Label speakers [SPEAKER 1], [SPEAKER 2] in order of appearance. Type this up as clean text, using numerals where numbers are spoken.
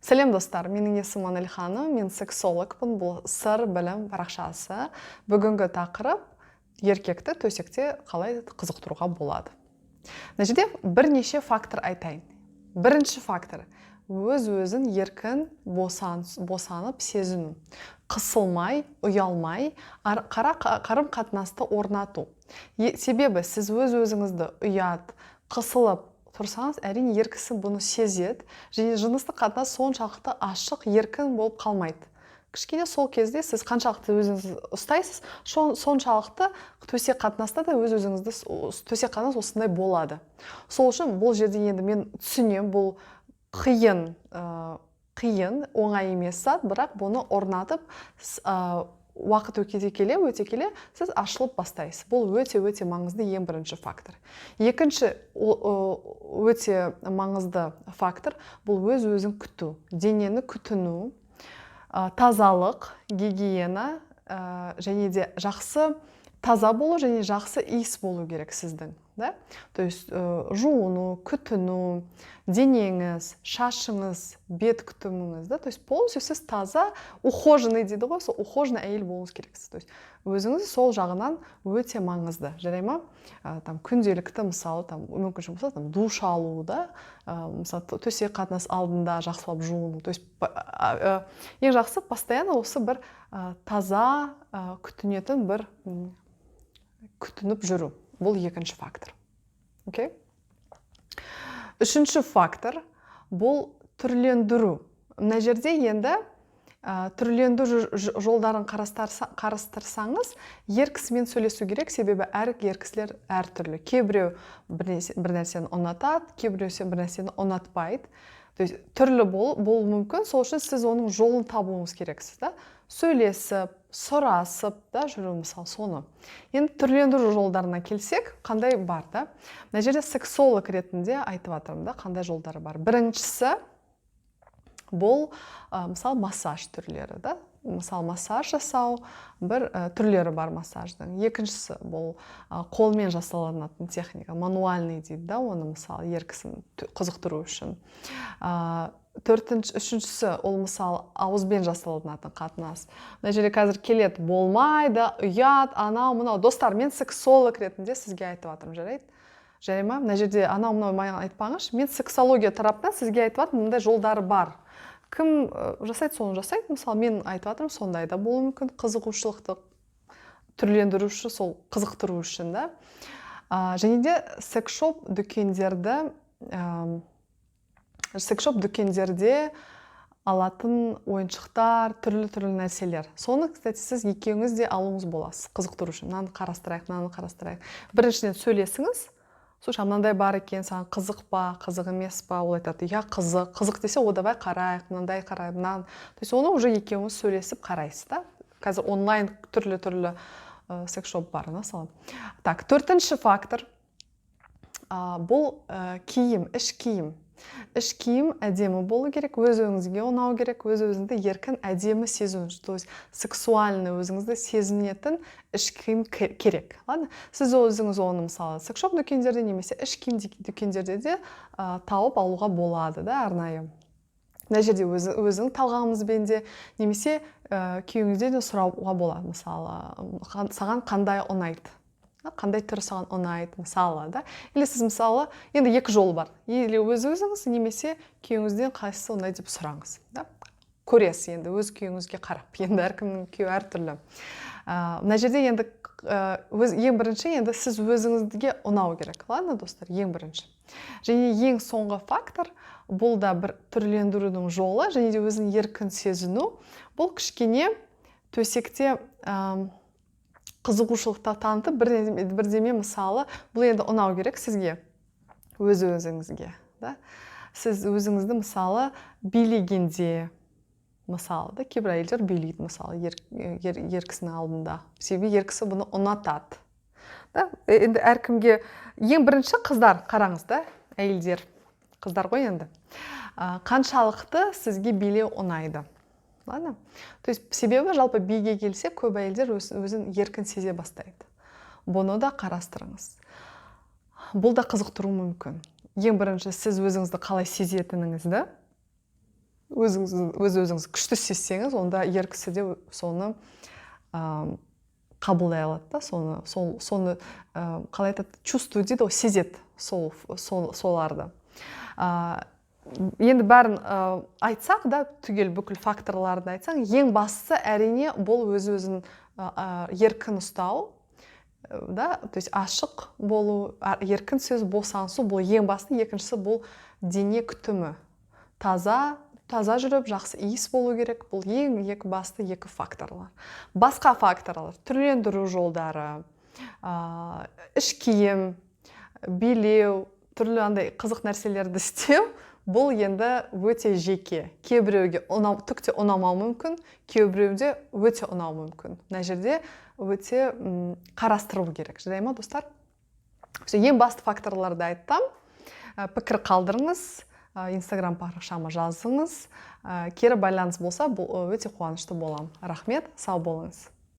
[SPEAKER 1] Сәлем достар, менің есімім Анель ханым, мен сексологпын, бұл сыр білім парақшасы. Бүгінгі тақырып еркекті төсекте қалай қызықтыруға болады. Мына жерде бірнеше фактор айтайын. Бірінші фактор өз-өзін еркін босанып сезіну. Қысылмай, ұялмай, қарым-қатынасты орнату. Себебі сіз өз-өзіңізді ұят, қысылып тұрсаңыз, әрине еркісі бұны сезеді, және жыныстық қатынас соншалықты ашық, еркін болып қалмайды. Кішкене сол кезде сіз қаншалықты өзіңізді ұстайсыз, соншалықты төсек қатынаста да өз-өзіңізді төсек қатынас осындай болады. Сол үшін бұл жерде енді мен түсінемін, бұл қиын, оңай емес зат, бірақ бұны орнатып, уақыт өте келе сіз ашылып бастайсыз. Бұл өте маңызды ең бірінші фактор. Екінші өте маңызды фактор бұл өз-өзін күту, денені күтіну, тазалық, гигиена және де жақсы таза болу және жақсы иіс болу керек сіздің. То есть жуыну, күтіну, денеңіз, шашыңыз, бет күтіміңіз, то есть полностью сіз таза, ухоженный дейді ғой, сол ухоженный әйел болуыңыз керексіз. То есть өзіңіз сол жағынан өте маңызды. Жарай ма? Күнделікті мысалы, мүмкіншілік болса, душ алу, мысалы төсек қатынас алдында жақсылап жуыну. То есть ең жақсы постоянно осы бір таза күтінетін бір күтініп жүру. Бұл екінші фактор. Үшінші фактор бұл түрлендіру. Мына жерде енді түрлендіру жолдарын қарастырсаңыз, ер кісімен сөйлесу керек, себебі әр ер кісілер әртүрлі. Кейбіреу бір нәрсені ұнатады, кейбіреу бір нәрсені ұнатпайды. Түрлі болуы мүмкін, сол үшін сіз оның жолын табуыңыз керексіз. Сөйлесіп, сұрасып жүру, мысалы, соны. Енді түрлендіру жолдарына келсек, қандай бар? Мына жерде сексолог ретінде айтып жатырмын, қандай жолдары бар. Біріншісі бұл, мысалы, массаж түрлері. Мысалы, массаж жасау бір түрлері бар массаждың. Екіншісі бұл қолмен жасалынатын техника, мануальный дейді, оны мысалы ер кісіні қызықтыру үшін. Үшіншісі ол мысалы ауызбен жасалынатын қатынас. Мына жерде қазір келеді, болмайды, ұят, анау мынау. Достар, мен сексолог ретінде сізге айтып жатырмын, жарайды? Жарай ма? Мына жерде анау мынау маған айтпаңызшы. Мен сексология тараптан сізге айтып жатырмын, мындай жолдары бар. Кім жасайды, соны жасайды. Мысалы, мен айтып жатырмын, сондай да болуы мүмкін, қызығушылықты түрлендіруші, сол қызықтыру үшін. Және де секс-шоп дүкендерде алатын ойыншықтар, түрлі нәрселер. Соны, кстати, сіз екеуіңіз де алуыңыз боласыз, қызықтыру үшін. Мынаны қарастырайық. Біріншіден сөйлесіңіз. Слушай, мынандай бар екен, саған қызық па, қызық емес па? Ол айтады, я қызық десе, о, давай қарайық, мынандай қарайық, мынаны. То есть оны уже екеуіңіз сөйлесіп қарайсыз. Қазір онлайн түрлі секс-шоп бар, мысалы. Төртінші фактор бұл киім, іш киім. Іш киім әдемі болу керек, өз-өзіңізге ұнау керек, өз-өзіңді еркін әдемі сезіну. То есть сексуальны өзіңізді сезінетін іш киім керек. Сіз өзіңіз оны мысалы секс-шоп дүкендерде немесе іш киім дүкендерде де тауып алуға болады, арнайы. Мына жерде өзің талғамыңызбен де немесе күйеуіңізден де сұрауға болады. Мысалы, саған қандай ұнайды? Қандай түрі саған ұнайды, мысалы, Или сіз, мысалы, енді екі жол бар. Или өз-өзіңіз, немесе күйеуіңізден қайсысы ұнайды деп сұраңыз. Көресіз енді, өз күйеуіңізге қарап. Енді әркімнің күйеуі әртүрлі. Мына жерде енді ең бірінші, енді сіз өзіңізге ұнау керек. Ладно, достар, ең бірінші. Және ең соңғы фактор, бұл да бір түрлендірудің жолы, және де өзін еркін сезіну. Бұл кішкене төсекте қызығушылықта танытып, бірдеме мысалы, бұл енді ұнау керек сізге, өз-өзіңізге. Сіз өзіңізді мысалы билегенде, мысалы, кейбір әйелдер билейді, мысалы, ер кісінің алдында. Себебі ер кісі бұны ұнатады. Енді әркімге, ең бірінші қыздар, қараңыз, әйелдер, қыздар ғой енді. Қаншалықты сізге билеу ұнайды? Ладно? То есть себебі жалпы биге келсе, көп әйелдер өзін еркін сезе бастайды. Бұны да қарастырыңыз. Бұл да қызықтыру мүмкін. Ең бірінші сіз өзіңізді қалай сезетініңізді өз өзіңіз күшті сезсеңіз, онда ер кісі де соны қабылдай алады да, соны қалай айтады, чувствует дейді, сезеді соларды. Енді бәрін айтсақ да, түгел бүкіл факторларды айтсаң, ең бастысы әрине бұл өз-өзін еркін ұстау, да, то есть ашық болу, еркін сөз, босаңсу, бұл ең басты. Екіншісі бұл дене күтімі. Таза жүріп, жақсы иіс болу керек. Бұл ең басты екі факторлар. Басқа факторлар, түрлендіру жолдары, іш киім, билеу, түрлі андай қызық нәрселерді істеу, бұл енді өте жеке. Кейбіреуге түкте ұнамау мүмкін, кейбіреуде өте ұнау мүмкін. Мына жерде өте қарастыру керек. Жарай ма, достар? Ең басты факторларды айттым. Пікір қалдырыңыз, Instagram парақшама жазыңыз. Кері байланыс болса, бұл өте қуанышты болам. Рахмет, сау болыңыз.